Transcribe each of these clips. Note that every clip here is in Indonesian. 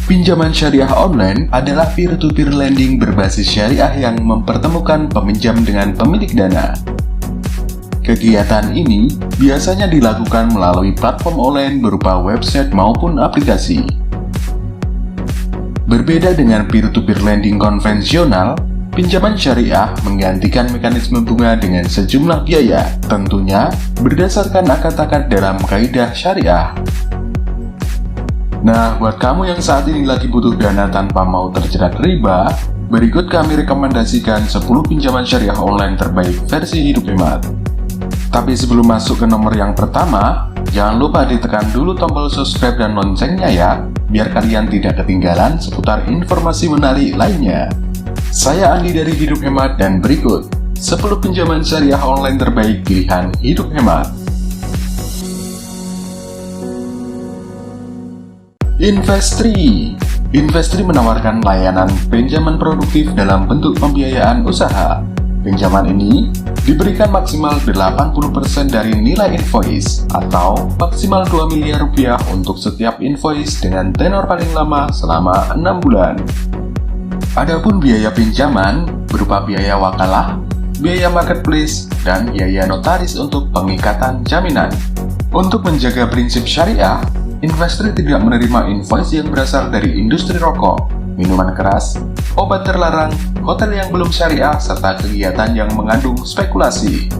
Pinjaman syariah online adalah peer-to-peer lending berbasis syariah yang mempertemukan peminjam dengan pemilik dana. Kegiatan ini biasanya dilakukan melalui platform online berupa website maupun aplikasi. Berbeda dengan peer-to-peer lending konvensional, pinjaman syariah menggantikan mekanisme bunga dengan sejumlah biaya, tentunya berdasarkan akad-akad dalam kaidah syariah. Nah, buat kamu yang saat ini lagi butuh dana tanpa mau terjerat riba, berikut kami rekomendasikan 10 pinjaman syariah online terbaik versi Hidup Hemat. Tapi sebelum masuk ke nomor yang pertama, jangan lupa ditekan dulu tombol subscribe dan loncengnya ya, biar kalian tidak ketinggalan seputar informasi menarik lainnya. Saya Andi dari Hidup Hemat dan berikut 10 pinjaman syariah online terbaik pilihan Hidup Hemat. Investri menawarkan layanan pinjaman produktif dalam bentuk pembiayaan usaha. Pinjaman ini diberikan maksimal 80% dari nilai invoice atau maksimal 2 miliar rupiah untuk setiap invoice dengan tenor paling lama selama 6 bulan. Adapun biaya pinjaman berupa biaya wakalah, biaya marketplace, dan biaya notaris untuk pengikatan jaminan. Untuk menjaga prinsip syariah, Investri tidak menerima invoice yang berasal dari industri rokok, minuman keras, obat terlarang, hotel yang belum syariah, serta kegiatan yang mengandung spekulasi.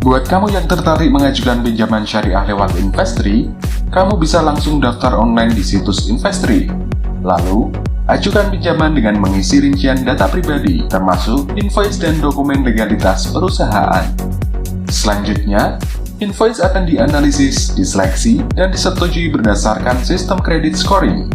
Buat kamu yang tertarik mengajukan pinjaman syariah lewat Investri, kamu bisa langsung daftar online di situs Investri. Lalu, ajukan pinjaman dengan mengisi rincian data pribadi, termasuk invoice dan dokumen legalitas perusahaan. Selanjutnya, invoice akan dianalisis, diseleksi, dan disetujui berdasarkan sistem kredit scoring.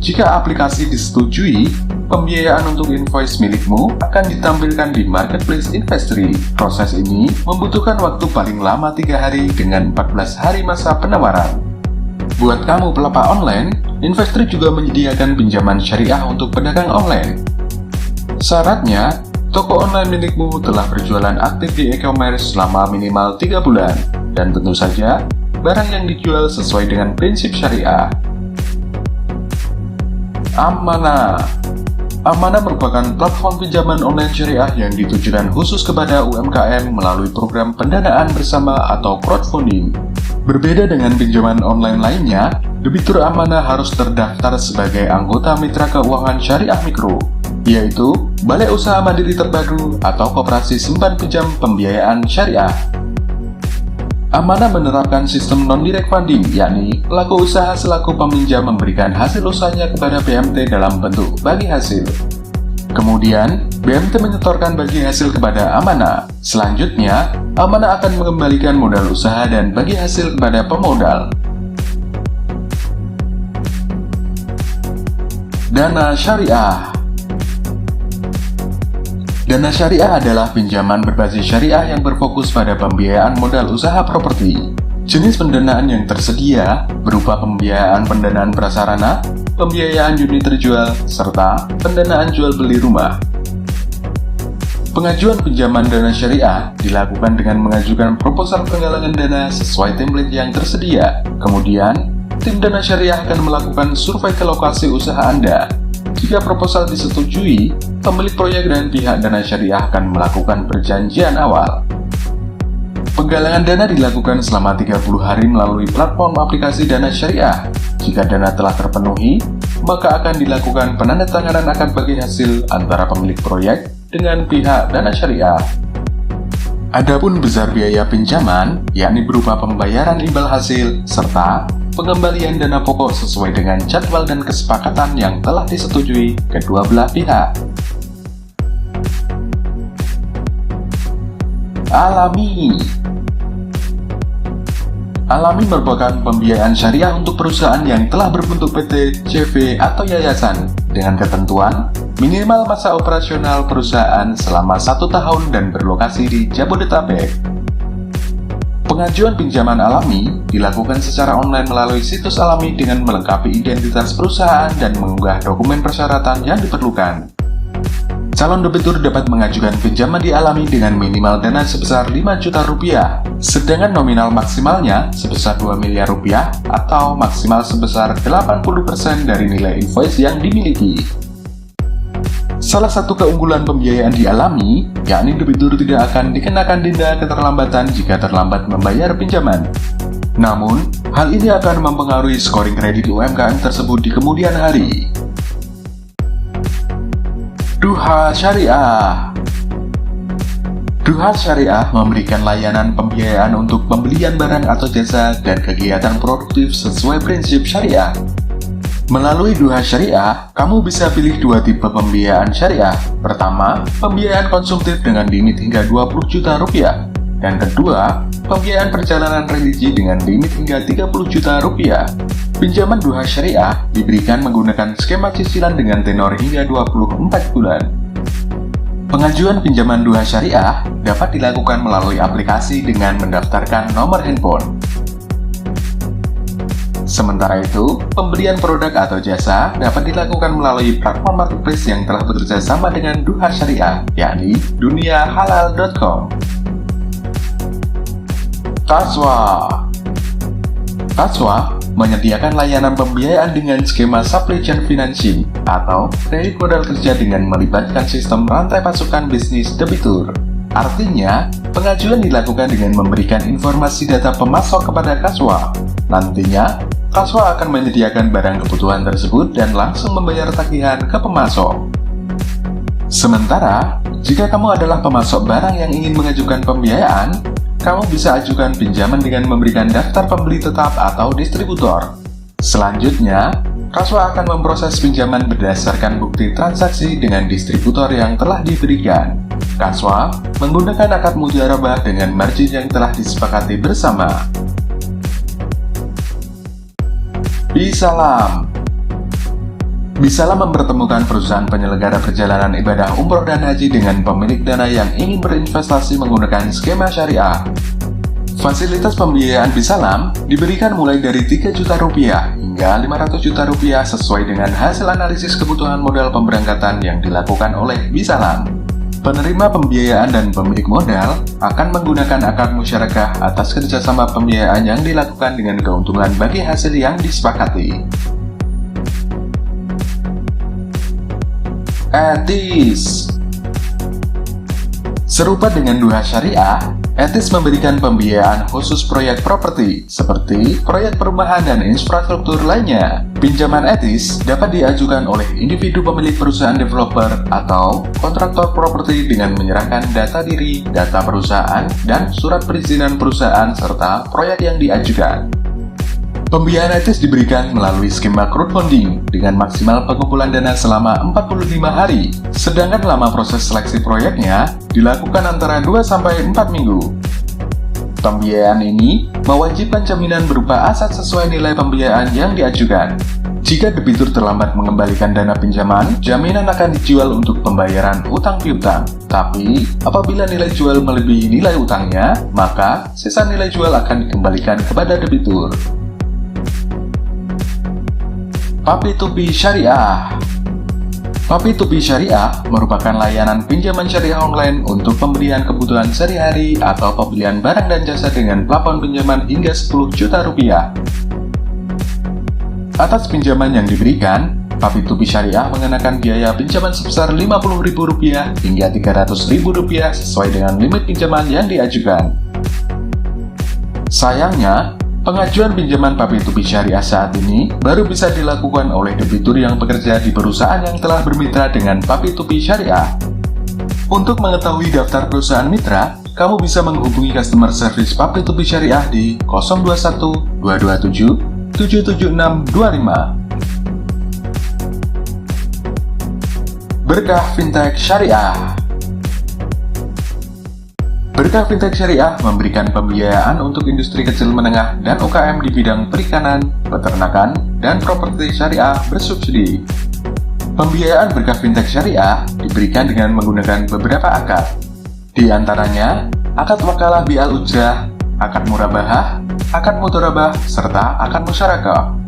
Jika aplikasi disetujui, pembiayaan untuk invoice milikmu akan ditampilkan di Marketplace Investri. Proses ini membutuhkan waktu paling lama 3 hari dengan 14 hari masa penawaran. Buat kamu pelapor online, Investri juga menyediakan pinjaman syariah untuk pedagang online. Syaratnya, toko online milikmu telah berjualan aktif di e-commerce selama minimal 3 bulan, dan tentu saja barang yang dijual sesuai dengan prinsip syariah. Amanah merupakan platform pinjaman online syariah yang ditujukan khusus kepada UMKM melalui program pendanaan bersama atau crowdfunding. Berbeda dengan pinjaman online lainnya, debitur Amanah harus terdaftar sebagai anggota mitra keuangan syariah mikro, yaitu Balai Usaha Mandiri Terpadu atau Koperasi Simpan Pinjam Pembiayaan Syariah. Amanah menerapkan sistem non-direct funding, yakni pelaku usaha selaku peminjam memberikan hasil usahanya kepada BMT dalam bentuk bagi hasil. Kemudian, BMT menyetorkan bagi hasil kepada Amanah. Selanjutnya, Amanah akan mengembalikan modal usaha dan bagi hasil kepada pemodal. Dana Syariah. Dana syariah adalah pinjaman berbasis syariah yang berfokus pada pembiayaan modal usaha properti. Jenis pendanaan yang tersedia berupa pembiayaan pendanaan prasarana, pembiayaan unit terjual, serta pendanaan jual beli rumah. Pengajuan pinjaman dana syariah dilakukan dengan mengajukan proposal penggalangan dana sesuai template yang tersedia. Kemudian, tim dana syariah akan melakukan survei ke lokasi usaha Anda. Jika proposal disetujui, pemilik proyek dan pihak dana syariah akan melakukan perjanjian awal. Penggalangan dana dilakukan selama 30 hari melalui platform aplikasi dana syariah. Jika dana telah terpenuhi, maka akan dilakukan penandatanganan akad bagi hasil antara pemilik proyek dengan pihak dana syariah. Adapun besar biaya pinjaman, yakni berupa pembayaran imbal hasil, serta pengembalian dana pokok sesuai dengan jadwal dan kesepakatan yang telah disetujui kedua belah pihak. Alami merupakan pembiayaan syariah untuk perusahaan yang telah berbentuk PT, CV, atau yayasan dengan ketentuan minimal masa operasional perusahaan selama 1 tahun dan berlokasi di Jabodetabek. Pengajuan pinjaman Alami dilakukan secara online melalui situs Alami dengan melengkapi identitas perusahaan dan mengunggah dokumen persyaratan yang diperlukan. Calon debitur dapat mengajukan pinjaman dialami dengan minimal dana sebesar 5 juta rupiah, sedangkan nominal maksimalnya sebesar 2 miliar rupiah atau maksimal sebesar 80% dari nilai invoice yang dimiliki. Salah satu keunggulan pembiayaan dialami, yakni debitur tidak akan dikenakan denda keterlambatan jika terlambat membayar pinjaman. Namun, hal ini akan mempengaruhi scoring kredit UMKM tersebut di kemudian hari. Duha Syariah. Duha Syariah memberikan layanan pembiayaan untuk pembelian barang atau jasa dan kegiatan produktif sesuai prinsip syariah. Melalui Duha Syariah, kamu bisa pilih dua tipe pembiayaan syariah. Pertama, pembiayaan konsumtif dengan limit hingga 20 juta rupiah. Dan kedua, pembiayaan perjalanan religi dengan limit hingga 30 juta rupiah. Pinjaman Duha Syariah diberikan menggunakan skema cicilan dengan tenor hingga 24 bulan. Pengajuan pinjaman Duha Syariah dapat dilakukan melalui aplikasi dengan mendaftarkan nomor handphone. Sementara itu, pembelian produk atau jasa dapat dilakukan melalui platform marketplace yang telah bekerja sama dengan Duha Syariah, yakni duniahalal.com. Kaswa menyediakan layanan pembiayaan dengan skema supply chain financing atau kredit modal kerja dengan melibatkan sistem rantai pasukan bisnis debitur. Artinya, pengajuan dilakukan dengan memberikan informasi data pemasok kepada Kaswa. Nantinya, Kaswa akan menyediakan barang kebutuhan tersebut dan langsung membayar tagihan ke pemasok. Sementara, jika kamu adalah pemasok barang yang ingin mengajukan pembiayaan, kamu bisa ajukan pinjaman dengan memberikan daftar pembeli tetap atau distributor. Selanjutnya, Kaswa akan memproses pinjaman berdasarkan bukti transaksi dengan distributor yang telah diberikan. Kaswa menggunakan akad mudharabah dengan margin yang telah disepakati bersama. Bisalam mempertemukan perusahaan penyelenggara perjalanan ibadah umroh dan haji dengan pemilik dana yang ingin berinvestasi menggunakan skema syariah. Fasilitas pembiayaan Bisalam diberikan mulai dari 3 juta rupiah hingga 500 juta rupiah sesuai dengan hasil analisis kebutuhan modal pemberangkatan yang dilakukan oleh Bisalam. Penerima pembiayaan dan pemilik modal akan menggunakan akad musyarakah atas kerjasama pembiayaan yang dilakukan dengan keuntungan bagi hasil yang disepakati. Etis. Serupa dengan Duha Syariah, Etis memberikan pembiayaan khusus proyek properti seperti proyek perumahan dan infrastruktur lainnya. Pinjaman Etis dapat diajukan oleh individu pemilik perusahaan developer atau kontraktor properti dengan menyerahkan data diri, data perusahaan, dan surat perizinan perusahaan serta proyek yang diajukan. Pembiayaan Etis diberikan melalui skema crowdfunding dengan maksimal pengumpulan dana selama 45 hari, sedangkan lama proses seleksi proyeknya dilakukan antara 2-4 minggu. Pembiayaan ini mewajibkan jaminan berupa aset sesuai nilai pembiayaan yang diajukan. Jika debitur terlambat mengembalikan dana pinjaman, jaminan akan dijual untuk pembayaran utang piutang. Tapi, apabila nilai jual melebihi nilai utangnya, maka sisa nilai jual akan dikembalikan kepada debitur. Papi2P Syariah. Papi2P Syariah merupakan layanan pinjaman syariah online untuk pembelian kebutuhan sehari-hari atau pembelian barang dan jasa dengan plafon pinjaman hingga 10 juta rupiah. Atas pinjaman yang diberikan, Papi2P Syariah mengenakan biaya pinjaman sebesar Rp50.000 hingga Rp300.000 sesuai dengan limit pinjaman yang diajukan. Sayangnya, pengajuan pinjaman Papi2P Syariah saat ini baru bisa dilakukan oleh debitur yang bekerja di perusahaan yang telah bermitra dengan Papi2P Syariah. Untuk mengetahui daftar perusahaan mitra, kamu bisa menghubungi customer service Papi2P Syariah di 021 227 77625. Berkah Fintech Syariah. Berkah Fintech Syariah memberikan pembiayaan untuk industri kecil menengah dan UKM di bidang perikanan, peternakan, dan properti syariah bersubsidi. Pembiayaan Berkah Fintech Syariah diberikan dengan menggunakan beberapa akad. Di antaranya, akad wakalah bi'al ujrah, akad murabahah, akad mudharabah, serta akad musyarakah.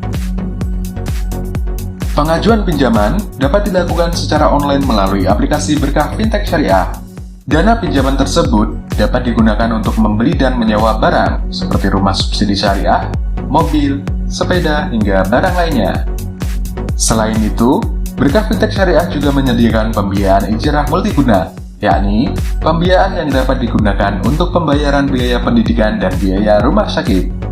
Pengajuan pinjaman dapat dilakukan secara online melalui aplikasi Berkah Fintech Syariah. Dana pinjaman tersebut dapat digunakan untuk membeli dan menyewa barang seperti rumah subsidi syariah, mobil, sepeda, hingga barang lainnya. Selain itu, Berkah Fintech Syariah juga menyediakan pembiayaan ijrah multiguna, yakni pembiayaan yang dapat digunakan untuk pembayaran biaya pendidikan dan biaya rumah sakit.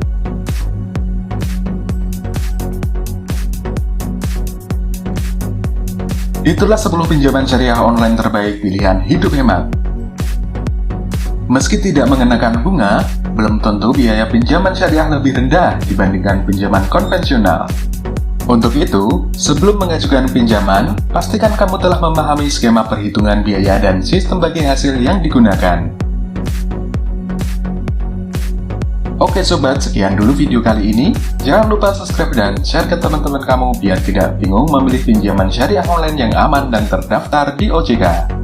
Itulah 10 pinjaman syariah online terbaik pilihan hidup hemat. Meski tidak mengenakan bunga, belum tentu biaya pinjaman syariah lebih rendah dibandingkan pinjaman konvensional. Untuk itu, sebelum mengajukan pinjaman, pastikan kamu telah memahami skema perhitungan biaya dan sistem bagi hasil yang digunakan. Oke sobat, sekian dulu video kali ini. Jangan lupa subscribe dan share ke teman-teman kamu biar tidak bingung memilih pinjaman syariah online yang aman dan terdaftar di OJK.